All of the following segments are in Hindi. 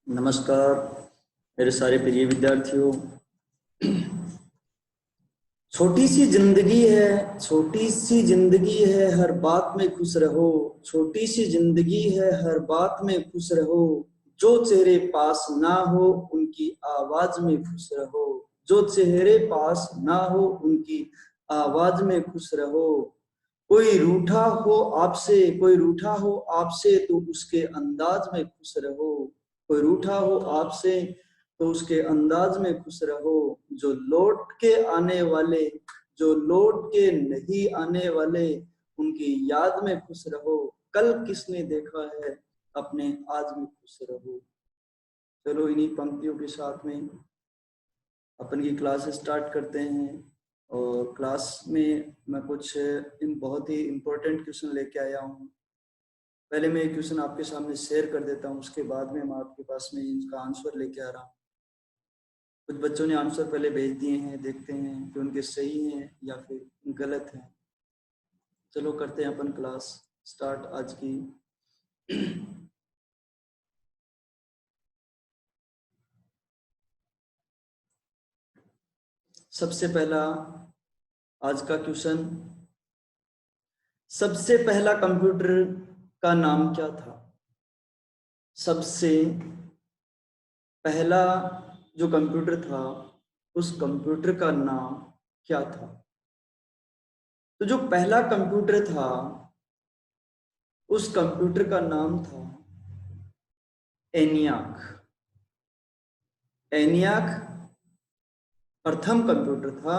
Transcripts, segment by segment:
नमस्कार मेरे सारे प्रिय विद्यार्थियों। छोटी सी जिंदगी है, छोटी सी जिंदगी है, हर बात में खुश रहो। छोटी सी जिंदगी है, हर बात में खुश रहो। जो चेहरे पास ना हो उनकी आवाज में खुश रहो। जो चेहरे पास ना हो उनकी आवाज में खुश रहो। कोई रूठा हो आपसे, कोई रूठा हो आपसे तो उसके अंदाज में खुश रहो। कोई रूठा हो आपसे तो उसके अंदाज में खुश रहो। जो लौट के आने वाले, जो लौट के नहीं आने वाले, उनकी याद में खुश रहो। कल किसने देखा है, अपने आज में खुश रहो। चलो इन्हीं पंक्तियों के साथ में अपन की क्लास स्टार्ट करते हैं। और क्लास में मैं कुछ इन बहुत ही इम्पोर्टेंट क्वेश्चन लेके आया हूँ। पहले मैं एक क्वेश्चन आपके सामने शेयर कर देता हूँ, उसके बाद में मैं आपके पास में इनका आंसर लेके आ रहा हूँ। कुछ बच्चों ने आंसर पहले भेज दिए हैं, देखते हैं कि उनके सही हैं या फिर गलत हैं। चलो करते हैं अपन क्लास स्टार्ट आज की। सबसे पहला आज का क्वेश्चन, सबसे पहला कंप्यूटर का नाम क्या था? सबसे पहला जो कंप्यूटर था उस कंप्यूटर का नाम क्या था? तो जो पहला कंप्यूटर था उस कंप्यूटर का नाम था एनियाक। एनियाक प्रथम कंप्यूटर था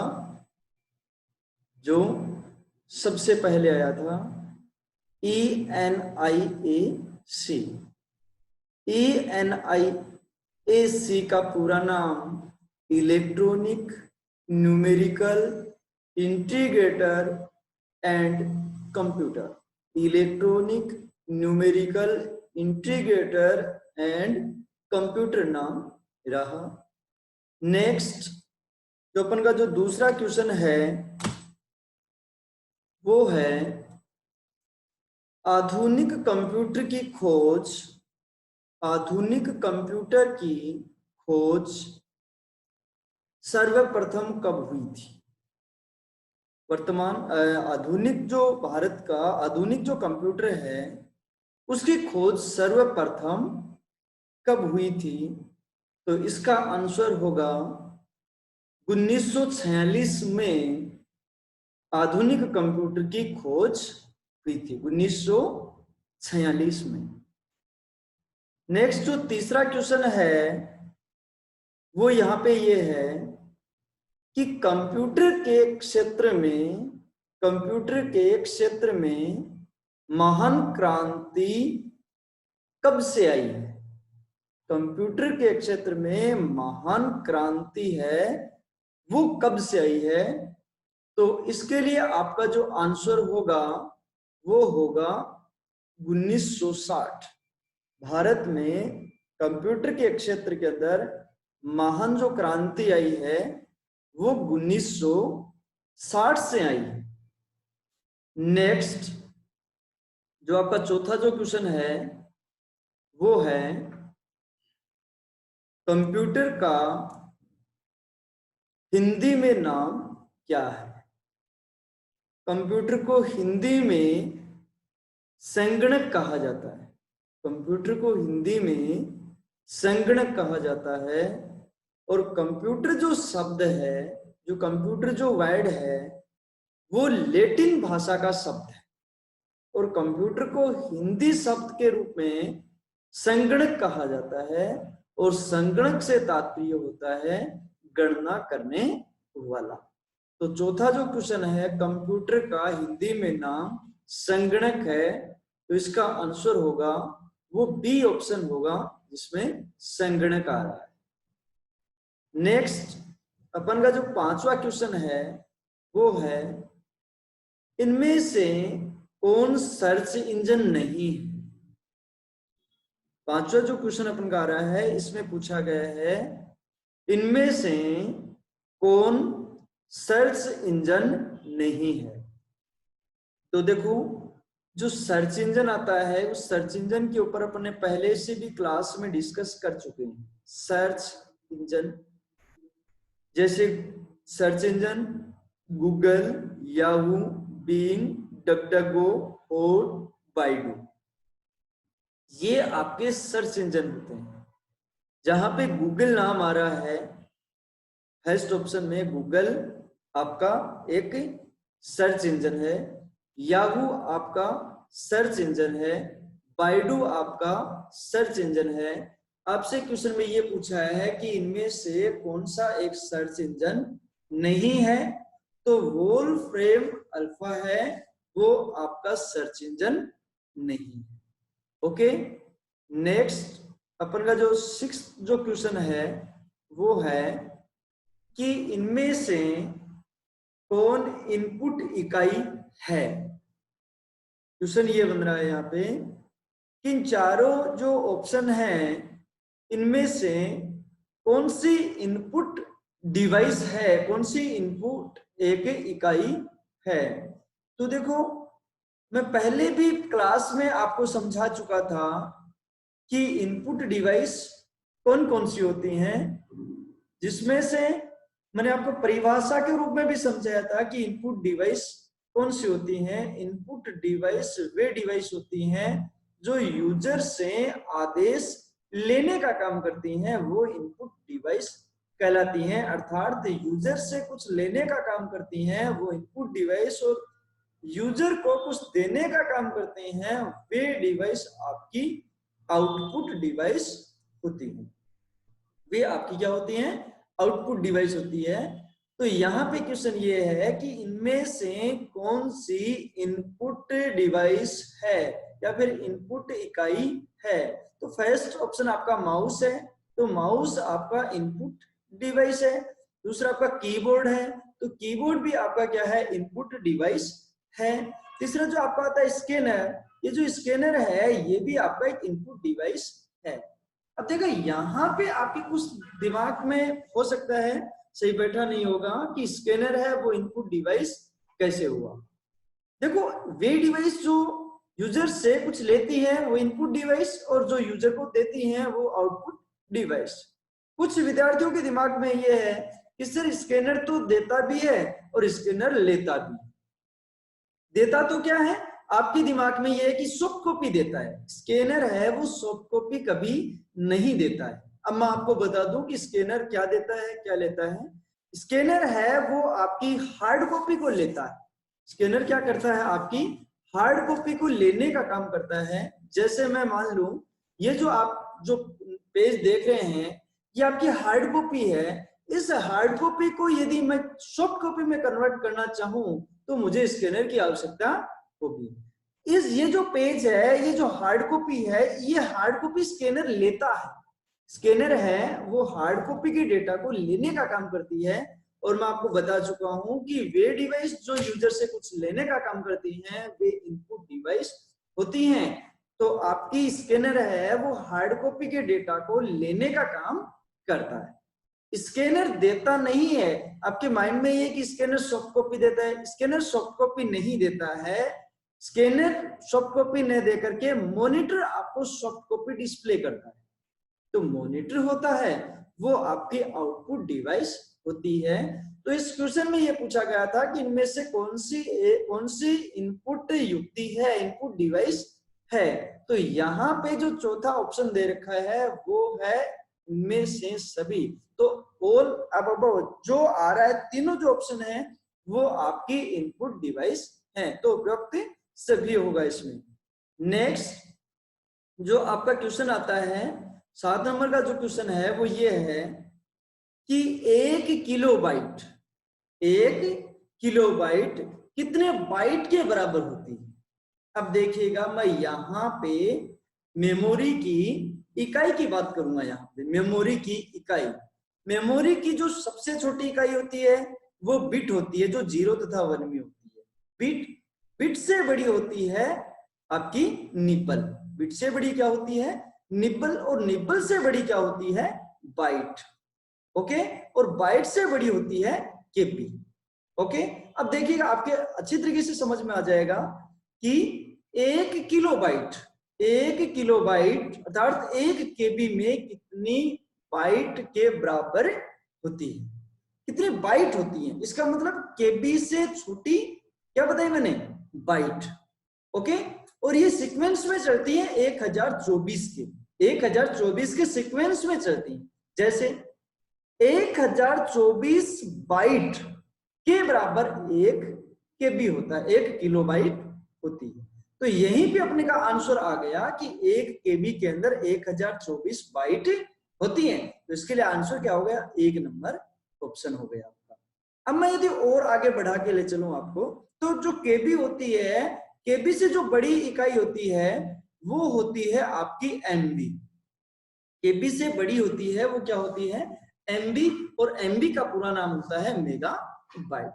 जो सबसे पहले आया था। ENIAC। ENIAC का पूरा नाम electronic numerical integrator and computer. Electronic numerical integrator and computer नाम रहा। नेक्स्ट जो अपन का जो दूसरा क्वेश्चन है वो है आधुनिक कंप्यूटर की खोज। आधुनिक कंप्यूटर की खोज सर्वप्रथम कब हुई थी? वर्तमान आधुनिक जो भारत का आधुनिक जो कंप्यूटर है उसकी खोज सर्वप्रथम कब हुई थी? तो इसका आंसर होगा 1946 में आधुनिक कंप्यूटर की खोज हुई थी। 1946 में। नेक्स्ट जो तीसरा क्वेश्चन है वो यहाँ पे ये है कि कंप्यूटर के क्षेत्र में, कंप्यूटर के क्षेत्र में महान क्रांति कब से आई है? कंप्यूटर के क्षेत्र में महान क्रांति है वो कब से आई है? तो इसके लिए आपका जो आंसर होगा वो होगा 1960। भारत में कंप्यूटर के क्षेत्र के अंदर महान जो क्रांति आई है वो 1960 से आई है। नेक्स्ट जो आपका चौथा जो क्वेश्चन है वो है कंप्यूटर का हिंदी में नाम क्या है? कंप्यूटर को हिंदी में संगणक कहा जाता है। कंप्यूटर को हिंदी में संगणक कहा जाता है। और कंप्यूटर जो शब्द है, जो कंप्यूटर जो वर्ड है वो लैटिन भाषा का शब्द है। और कंप्यूटर को हिंदी शब्द के रूप में संगणक कहा जाता है। और संगणक से तात्पर्य होता है गणना करने वाला। तो चौथा जो क्वेश्चन है कंप्यूटर का हिंदी में नाम संगणक है, तो इसका आंसर होगा वो बी ऑप्शन होगा जिसमें संगणक आ रहा है। नेक्स्ट अपन का जो पांचवा क्वेश्चन है वो है इनमें से कौन सर्च इंजन नहीं है? पांचवा जो क्वेश्चन अपन का आ रहा है इसमें पूछा गया है इनमें से कौन सर्च इंजन नहीं है? तो देखो जो सर्च इंजन आता है उस सर्च इंजन के ऊपर अपने पहले से भी क्लास में डिस्कस कर चुके हैं। सर्च इंजन जैसे search engine Google, Yahoo, Bing, DuckDuckGo और बाइडू, ये आपके सर्च इंजन होते हैं। जहां पे गूगल नाम आ रहा है फर्स्ट ऑप्शन में, गूगल आपका एक सर्च इंजन है, याहू आपका सर्च इंजन है, बाइडू आपका सर्च इंजन है। आपसे क्वेश्चन में ये पूछा है कि इनमें से कौन सा एक सर्च इंजन नहीं है, तो वोल फ्रेम अल्फा है, वो आपका सर्च इंजन नहीं है। ओके, नेक्स्ट अपन का जो 6th जो क्वेश्चन है वो है कि इनमें से कौन इनपुट इकाई है। क्वेश्चन ये बन रहा है यहाँ पे कि इन चारों जो ऑप्शन है इनमें से कौन सी इनपुट डिवाइस है, कौन सी इनपुट एक इकाई है। तो देखो, मैं पहले भी क्लास में आपको समझा चुका था कि इनपुट डिवाइस कौन कौन सी होती हैं, जिसमें से मैंने आपको परिभाषा के रूप में भी समझाया था कि इनपुट डिवाइस कौन सी होती हैं। इनपुट डिवाइस वे डिवाइस होती हैं जो यूजर से आदेश लेने का काम करती हैं, वो इनपुट डिवाइस कहलाती हैं। अर्थात यूजर से कुछ लेने का काम करती हैं वो इनपुट डिवाइस, और यूजर को कुछ देने का काम करते हैं वे डिवाइस आपकी आउटपुट डिवाइस होती है। वे आपकी क्या होती हैं, आउटपुट डिवाइस होती है। तो यहाँ पे क्वेश्चन ये है कि इनमें से कौन सी इनपुट डिवाइस है या फिर इनपुट इकाई है। तो फर्स्ट ऑप्शन आपका माउस है, तो माउस आपका इनपुट डिवाइस है। दूसरा आपका कीबोर्ड है, तो कीबोर्ड भी आपका क्या है, इनपुट डिवाइस है। तीसरा जो आपका आता है स्कैनर, ये जो स्कैनर है ये भी आपका एक इनपुट डिवाइस है। अब देखो यहाँ पे आपके कुछ दिमाग में हो सकता है सही बैठा नहीं होगा कि स्कैनर है वो इनपुट डिवाइस कैसे हुआ। देखो, वे डिवाइस जो यूजर से कुछ लेती है वो इनपुट डिवाइस, और जो यूजर को देती है वो आउटपुट डिवाइस। कुछ विद्यार्थियों के दिमाग में ये है कि सर स्कैनर तो देता भी है और स्कैनर लेता भी है। देता तो क्या है आपके दिमाग में ये है कि सॉफ्ट कॉपी देता है, स्कैनर है वो सॉफ्ट कॉपी कभी नहीं देता है। अब मैं आपको बता दूं कि स्कैनर क्या देता है क्या लेता है। स्कैनर है वो आपकी हार्ड कॉपी को लेता है। स्कैनर क्या करता है, आपकी हार्ड कॉपी को लेने का काम करता है। जैसे मैं मान लूं ये जो आप जो पेज देख रहे हैं ये आपकी हार्ड कॉपी है, इस हार्ड कॉपी को यदि मैं सॉफ्ट कॉपी में कन्वर्ट करना चाहूं तो मुझे स्कैनर की आवश्यकता होगी। ये जो पेज है, ये जो हार्ड कॉपी है, ये हार्ड कॉपी स्कैनर लेता है। स्कैनर है वो हार्ड कॉपी के डेटा को लेने का काम करती है। और मैं आपको बता चुका हूं कि वे डिवाइस जो यूजर से कुछ लेने का काम करती हैं वे इनपुट डिवाइस होती हैं। तो आपकी स्कैनर है वो हार्ड कॉपी के डेटा को लेने का काम करता है, स्कैनर देता नहीं है। आपके माइंड में ये कि स्कैनर सॉफ्ट कॉपी देता है, स्कैनर सॉफ्ट कॉपी नहीं देता है। स्कैनर सॉफ्ट कॉपी न दे करके मॉनिटर आपको सॉफ्ट कॉपी डिस्प्ले करता है। तो मॉनिटर होता है वो आपकी आउटपुट डिवाइस होती है। तो इस क्वेश्चन में ये पूछा गया था कि इनमें से कौन सी इनपुट युक्ति है, इनपुट डिवाइस है। तो यहाँ पे जो चौथा ऑप्शन दे रखा है वो है इनमें से सभी। तो ऑल अब जो आ रहा है, तीनों जो ऑप्शन है वो आपकी इनपुट डिवाइस है, तो उपयुक्त सभी होगा इसमें। नेक्स्ट जो आपका क्वेश्चन आता है 7 नंबर का जो क्वेश्चन है वो ये है कि 1 किलोबाइट कितने बाइट के बराबर होती है। अब देखिएगा मैं यहाँ पे मेमोरी की इकाई की बात करूंगा। यहाँ पे मेमोरी की इकाई, मेमोरी की जो सबसे छोटी इकाई होती है वो बिट होती है, जो 0 तथा 1 में होती है। बिट से बड़ी होती है आपकी निब्बल। बिट से बड़ी क्या होती है, निब्बल, और निब्बल से बड़ी क्या होती है, बाइट। ओके, और बाइट से बड़ी होती है केपी। ओके, अब देखिएगा आपके अच्छी तरीके से समझ में आ जाएगा कि 1 किलोबाइट अर्थात 1 KB में कितनी बाइट के बराबर होती है, कितनी बाइट होती है। इसका मतलब KB से छोटी क्या बताई मैंने, बाइट। ओके, और ये सीक्वेंस में चलती है 1024 के सीक्वेंस में चलती है। जैसे 1024 बाइट के बराबर 1 KB होता है, 1 किलोबाइट होती है। तो यहीं पे अपने का आंसर आ गया कि 1 KB के अंदर 1024 बाइट होती है। तो इसके लिए आंसर क्या हो गया, 1 नंबर ऑप्शन हो गया आपका। अब मैं यदि और आगे बढ़ा के ले चलूं आपको, तो जो KB होती है, KB से जो बड़ी इकाई होती है वो होती है आपकी MB। KB से बड़ी होती है वो क्या होती है, MB, और MB का पूरा नाम होता है मेगा बाइट।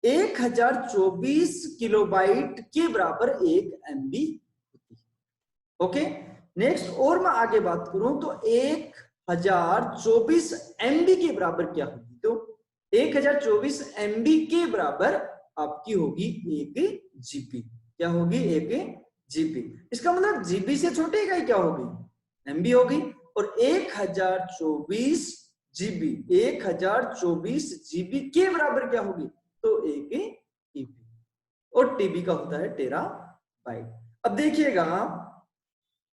1024 किलोबाइट के बराबर 1 MB होती है। ओके, नेक्स्ट और मैं आगे बात करूं तो 1024 MB के बराबर क्या होगी, तो 1024 MB के बराबर आपकी होगी 1 GB। क्या होगी, 1 GB। इसका मतलब GB से छोटी इकाई क्या होगी, MB होगी। और 1024 GB, 1024 GB के बराबर क्या होगी, तो 1 TB, और TB का होता है टेराबाइट। अब देखिएगा,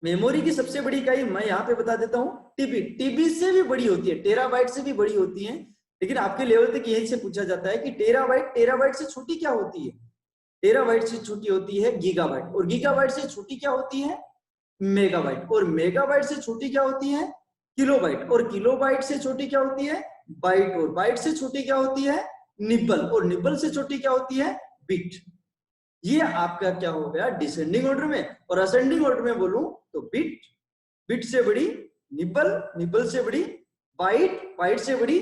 मेमोरी की सबसे बड़ी इकाई मैं यहाँ पे बता देता हूँ, TB से भी बड़ी होती है, टेराबाइट से भी बड़ी होती है। लेकिन आपके लेवल तक यही से पूछा जाता है कि टेराबाइट से छोटी क्या होती है, टेराबाइट से छोटी होती है गीगाबाइट, और गीगाबाइट से छोटी क्या होती है, मेगाबाइट, और मेगाबाइट से छोटी क्या होती है, किलोबाइट, और किलोबाइट से छोटी क्या होती है, बाइट, और बाइट से छोटी क्या होती है, निब्बल, और निब्बल से छोटी क्या होती है, बिट। ये आपका क्या हो गया डिसेंडिंग ऑर्डर में। और असेंडिंग ऑर्डर में बोलूं तो बिट, बिट से बड़ी निब्बल, निब्बल से बड़ी बाइट, बाइट से बड़ी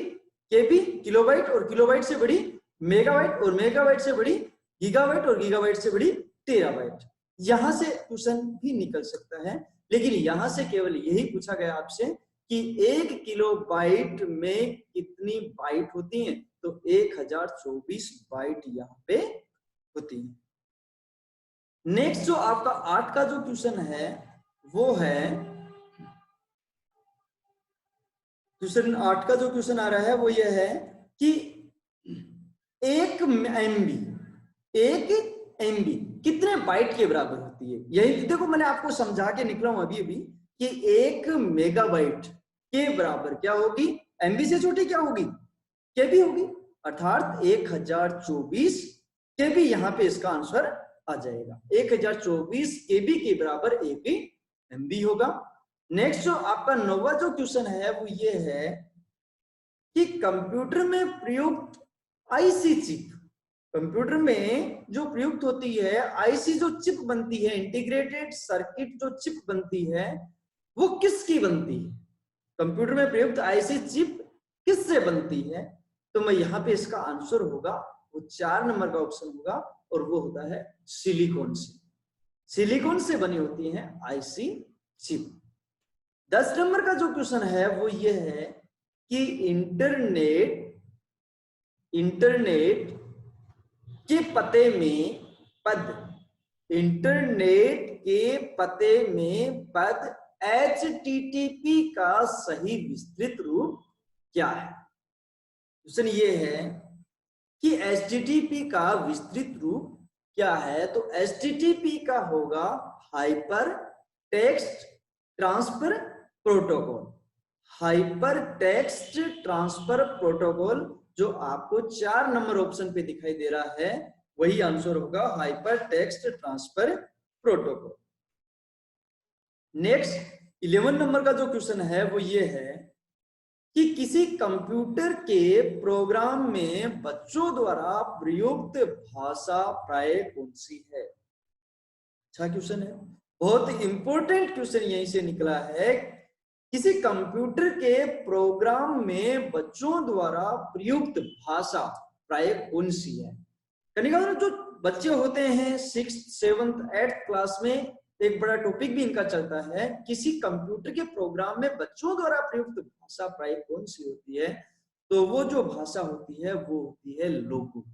केबी किलोबाइट, और किलोबाइट से बड़ी मेगाबाइट, और मेगाबाइट से बड़ी गीगाबाइट, और गीगाबाइट से बड़ी टेराबाइट। यहां से क्वेश्चन भी निकल सकता है, लेकिन यहां से केवल यही पूछा गया आपसे कि 1 किलोबाइट में कितनी बाइट होती हैं, तो 1024 बाइट यहाँ पे होती है। नेक्स्ट जो आपका 8 का जो क्वेश्चन है वो है, क्वेश्चन 8 का जो क्वेश्चन आ रहा है वो ये है कि 1 MB कितने बाइट के बराबर होती है। यही देखो मैंने आपको समझा के निकला हूं अभी कि 1 मेगाबाइट के बराबर क्या होगी, MB से छोटी क्या होगी, KB होगी, अर्थात 1024 KB। यहां पे इसका आंसर आ जाएगा, 1024 KB के बराबर 1 MB होगा। नेक्स्ट जो आपका 9वां जो क्वेश्चन है वो ये है कि कंप्यूटर में प्रयुक्त आईसी चिप, कंप्यूटर में जो प्रयुक्त होती है आईसी जो चिप बनती है, इंटीग्रेटेड सर्किट जो चिप बनती है वो किसकी बनती है, कंप्यूटर में प्रयुक्त आईसी चिप किससे बनती है। तो मैं यहाँ पे इसका आंसर होगा वो 4 नंबर का ऑप्शन होगा, और वो होता है सिलिकॉन से। सिलिकॉन से बनी होती है आईसी चिप। 10 नंबर का जो क्वेश्चन है वो ये है कि इंटरनेट के पते में पद, इंटरनेट के पते में पद HTTP का सही विस्तृत रूप क्या है। क्वेश्चन ये है कि HTTP का विस्तृत रूप क्या है, तो HTTP का होगा hyper text transfer protocol, hyper text transfer protocol. जो आपको 4 नंबर ऑप्शन पे दिखाई दे रहा है वही आंसर होगा hyper text transfer protocol. Next 11 number का जो क्वेश्चन है वो ये है कि किसी कंप्यूटर के प्रोग्राम में बच्चों द्वारा प्रयुक्त भाषा प्राय कौन सी है। अच्छा क्वेश्चन है, बहुत इंपॉर्टेंट क्वेश्चन यहीं से निकला है। किसी कंप्यूटर के प्रोग्राम में बच्चों द्वारा प्रयुक्त भाषा प्राय कौन सी है। जो बच्चे होते हैं 6th 7th 8th क्लास में एक बड़ा टॉपिक भी इनका चलता है, किसी कंप्यूटर के प्रोग्राम में बच्चों द्वारा प्रयुक्त भाषा प्राय कौन सी होती है, तो वो जो भाषा होती है वो होती है लोगो।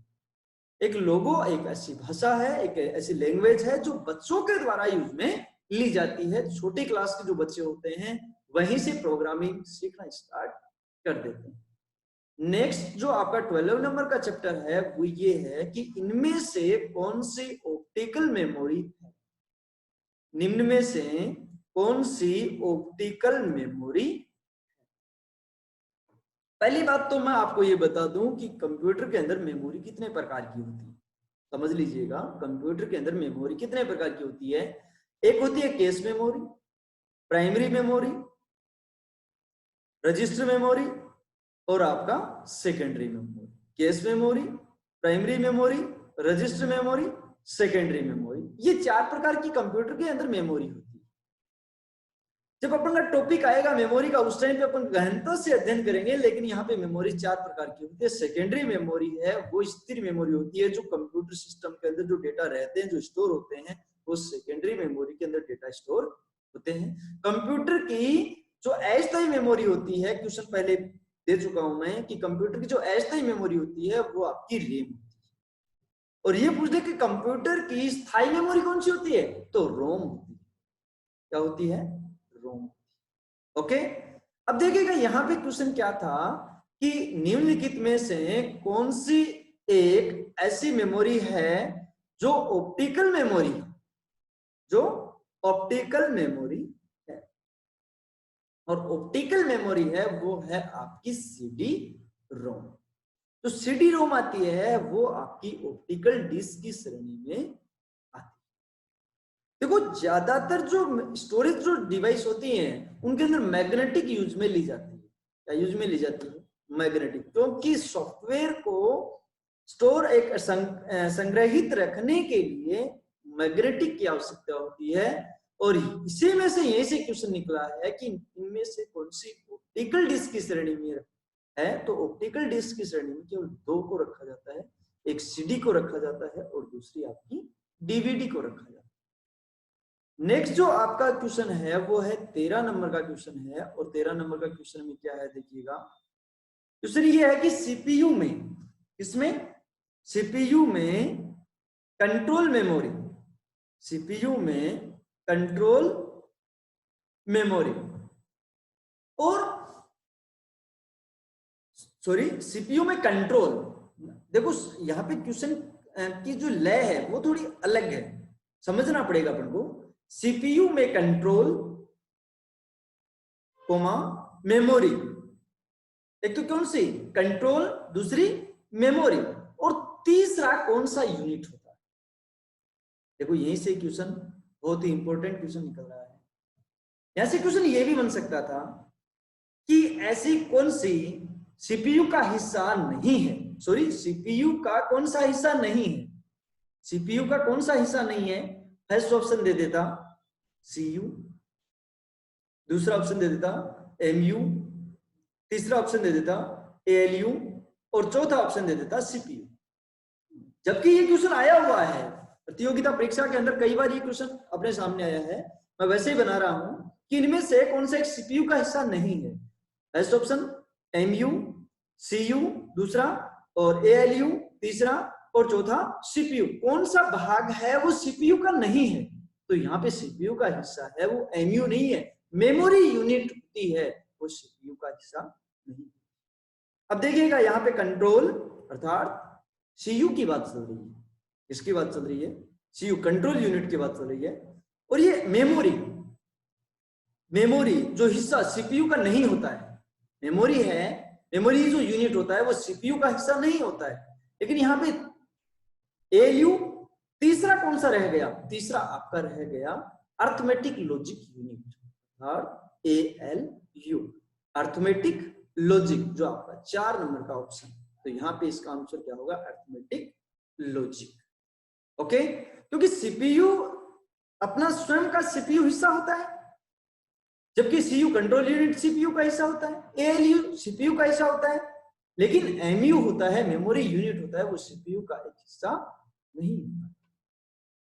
एक लोगो एक ऐसी भाषा है, एक ऐसी लैंग्वेज है जो बच्चों के द्वारा यूज में ली जाती है। छोटी क्लास के जो बच्चे होते हैं वहीं से प्रोग्रामिंग सीखना स्टार्ट कर देते हैं। नेक्स्ट जो आपका 12 नंबर का चैप्टर है वो ये है कि इनमें से कौन सी ऑप्टिकल मेमोरी है। निम्न में से कौन सी ऑप्टिकल मेमोरी। पहली बात तो मैं आपको ये बता दूं कि कंप्यूटर के अंदर मेमोरी कितने प्रकार की होती है। समझ लीजिएगा, कंप्यूटर के अंदर मेमोरी कितने प्रकार की होती है। एक होती है case memory, primary memory, register memory और आपका secondary memory. Case memory, primary memory, register memory, secondary memory, ये 4 प्रकार की कंप्यूटर के अंदर मेमोरी होती है। जब अपन का टॉपिक आएगा मेमोरी का उस टाइम पे अपन गहनता से अध्ययन करेंगे, लेकिन यहाँ पे मेमोरी 4 प्रकार की होती है। सेकेंडरी मेमोरी है वो स्थिर मेमोरी होती है, जो कंप्यूटर सिस्टम के अंदर जो डेटा रहते हैं, जो स्टोर होते हैं, वो सेकेंडरी मेमोरी के अंदर डेटा स्टोर होते हैं। कंप्यूटर की जो अस्थायी मेमोरी होती है, क्वेश्चन पहले दे चुका हूं मैं कि कंप्यूटर की जो अस्थायी मेमोरी होती है वो आपकी रैम होती है। और ये पूछ दे कि कंप्यूटर की स्थायी मेमोरी कौन सी होती है, तो रोम होती है। क्या होती है, रोम। ओके, अब देखिएगा यहां पे क्वेश्चन क्या था कि निम्नलिखित में से कौन सी एक ऐसी मेमोरी है जो ऑप्टिकल मेमोरी, जो ऑप्टिकल मेमोरी है। और ऑप्टिकल मेमोरी है वो है आपकी सीडी रोम। तो सीडी रोम आती है वो आपकी ऑप्टिकल डिस्क की श्रेणी में आती है। देखो ज्यादातर जो स्टोरेज जो डिवाइस होती हैं उनके अंदर मैग्नेटिक यूज में ली जाती है। क्या यूज में ली जाती है, मैग्नेटिक, क्योंकि सॉफ्टवेयर को स्टोर एक संग्रहित रखने के लिए मैग्नेटिक की आवश्यकता होती है। और इसी में से यही से क्वेश्चन निकला है कि इनमें से कौन सी ऑप्टिकल डिस्क की श्रेणी में है। तो ऑप्टिकल डिस्क की श्रेणी में केवल 2 को रखा जाता है, एक सीडी को रखा जाता है और दूसरी आपकी डीवीडी को रखा जाता है। नेक्स्ट जो आपका क्वेश्चन है वो है 13 नंबर का क्वेश्चन है। और 13 नंबर का क्वेश्चन में क्या है देखिएगा, क्वेश्चन ये है कि सीपीयू में, इसमें सीपीयू में कंट्रोल मेमोरी, सीपीयू में कंट्रोल मेमोरी और सॉरी सीपीयू में कंट्रोल। देखो यहाँ पे क्वेश्चन की जो लय है वो थोड़ी अलग है, समझना पड़ेगा अपन को। सीपीयू में कंट्रोल कोमा मेमोरी, एक तो कौन सी कंट्रोल, दूसरी मेमोरी, और तीसरा कौन सा यूनिट होता है। देखो यहीं से क्वेश्चन बहुत ही इंपॉर्टेंट क्वेश्चन निकल रहा है। यहां से क्वेश्चन ये भी बन सकता था कि ऐसी कौन सी सीपीयू का हिस्सा नहीं है, सॉरी सीपीयू का कौन सा हिस्सा नहीं है, सीपीयू का कौन सा हिस्सा नहीं है। फर्स्ट ऑप्शन दे देता सीयू, दूसरा ऑप्शन दे देता एमयू, तीसरा ऑप्शन दे देता एएलयू और चौथा ऑप्शन दे देता सीपीयू। जबकि ये क्वेश्चन आया हुआ है प्रतियोगिता परीक्षा के अंदर, कई बार ये क्वेश्चन अपने सामने आया है, मैं वैसे ही बना रहा हूं कि इनमें से कौन सा एक सीपीयू का हिस्सा नहीं है। फर्स्ट ऑप्शन एमयू, सीयू दूसरा और एएलयू तीसरा और चौथा सीपीयू। कौन सा भाग है वो सीपीयू का नहीं है, तो यहाँ पे सीपीयू का हिस्सा है वो एमयू नहीं है, मेमोरी यूनिट होती है वो सीपीयू का हिस्सा नहीं। अब देखिएगा यहाँ पे कंट्रोल अर्थात सीयू की बात चल रही है, किसकी बात चल रही है, सीयू कंट्रोल यूनिट की बात चल रही है। और ये मेमोरी, मेमोरी जो हिस्सा सीपीयू का नहीं होता है, मेमोरी है, मेमोरी जो यूनिट होता है वो सीपीयू का हिस्सा नहीं होता है। लेकिन यहाँ पे एएलयू, तीसरा कौन सा रह गया, तीसरा आपका रह गया अर्थमेटिक लॉजिक यूनिट, और एएलयू अर्थमेटिक लॉजिक, जो आपका 4 नंबर का ऑप्शन। तो यहाँ पे इसका आंसर क्या होगा, अर्थमेटिक लॉजिक। ओके, क्योंकि सीपीयू अपना स्वयं का सीपीयू हिस्सा होता है, जबकि सीयू कंट्रोल यूनिट सीपीयू का हिस्सा होता है, एएलयू सीपीयू का हिस्सा होता है, लेकिन एमयू होता है मेमोरी यूनिट होता है, वो सीपीयू का एक हिस्सा नहीं होता।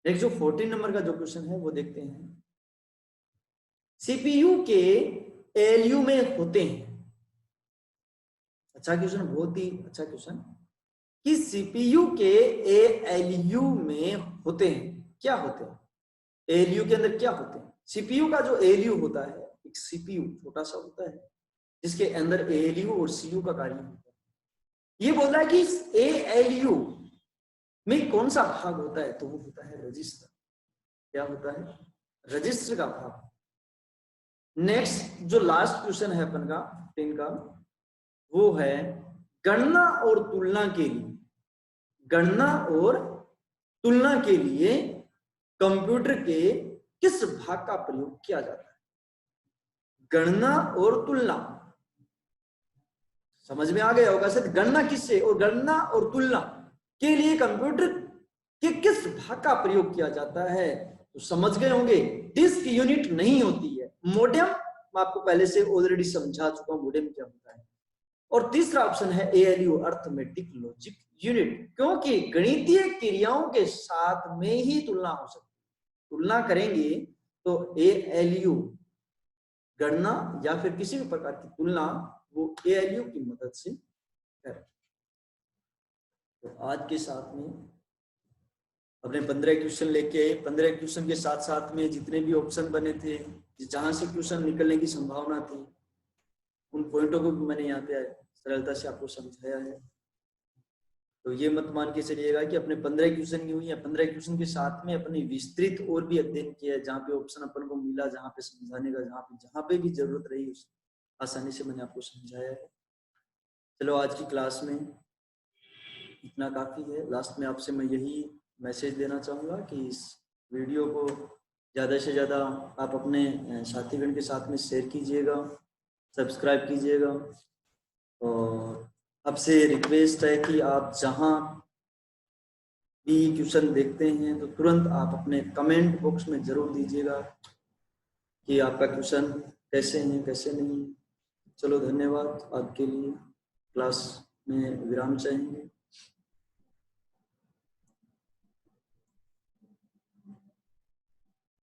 नेक्स्ट जो 14 नंबर का जो क्वेश्चन है वो देखते हैं। सीपीयू के एएलयू में होते हैं, अच्छा क्वेश्चन, बहुत ही अच्छा क्वेश्चन। कि सीपीयू के एएलयू में होते हैं। क्या होते हैं एएलयू के अंदर, क्या होते हैं? सीपीयू का जो एएलयू होता है, एक सीपीयू छोटा सा होता है जिसके अंदर एएलयू और सीयू का कार्य होता है। ये बोल रहा है कि इस एएलयू में कौन सा भाग होता है, तो वो होता है रजिस्टर। क्या होता है? रजिस्टर का भाग। नेक्स्ट जो लास्ट क्वेश्चन है अपन का 15 का, वो है गणना और तुलना के लिए, गणना और तुलना के लिए कंप्यूटर के किस भाग का प्रयोग किया जाता है? गणना और तुलना समझ में आ गया होगा सर। गणना किससे, और गणना और तुलना के लिए कंप्यूटर के किस भाग का प्रयोग किया जाता है, तो समझ गए होंगे। डिस्क यूनिट नहीं होती है, मोडेम। मैं आपको पहले से ऑलरेडी समझा चुका हूं मोडेम क्या होता है। और तीसरा ऑप्शन है एएलयू, अर्थमेटिक लॉजिक यूनिट, क्योंकि गणितीय क्रियाओं के साथ में ही तुलना हो सकती है। तुलना करेंगे तो एएलयू, गणना या फिर किसी भी प्रकार की तुलना, वो एएलयू की मदद से करें। तो आज के साथ में अपने 15 क्वेश्चन लेके आए। 15 क्वेश्चन के साथ साथ में जितने भी ऑप्शन बने थे, जहां से क्वेश्चन निकलने की संभावना थी, उन पॉइंटों को भी मैंने यहाँ पे सरलता से आपको समझाया है। तो ये मत मान के चलिएगा कि अपने 15 क्वेश्चन ही हुई है, 15 क्वेश्चन के साथ में अपने विस्तृत और भी अध्ययन किया है, जहाँ पे ऑप्शन अपन को मिला, जहाँ पे समझाने का, जहाँ पे भी जरूरत रही उस आसानी से मैंने आपको समझाया है। चलो आज की क्लास में इतना काफी है। लास्ट में आपसे मैं यही मैसेज देना चाहूँगा कि इस वीडियो को ज़्यादा से ज़्यादा आप अपने साथीगण के साथ में शेयर कीजिएगा, सब्सक्राइब कीजिएगा। और आपसे रिक्वेस्ट है कि आप जहाँ भी क्वेश्चन देखते हैं तो तुरंत आप अपने कमेंट बॉक्स में ज़रूर दीजिएगा कि आपका क्वेश्चन कैसे हैं कैसे नहीं। चलो धन्यवाद। आपके लिए क्लास में विराम चाहेंगे।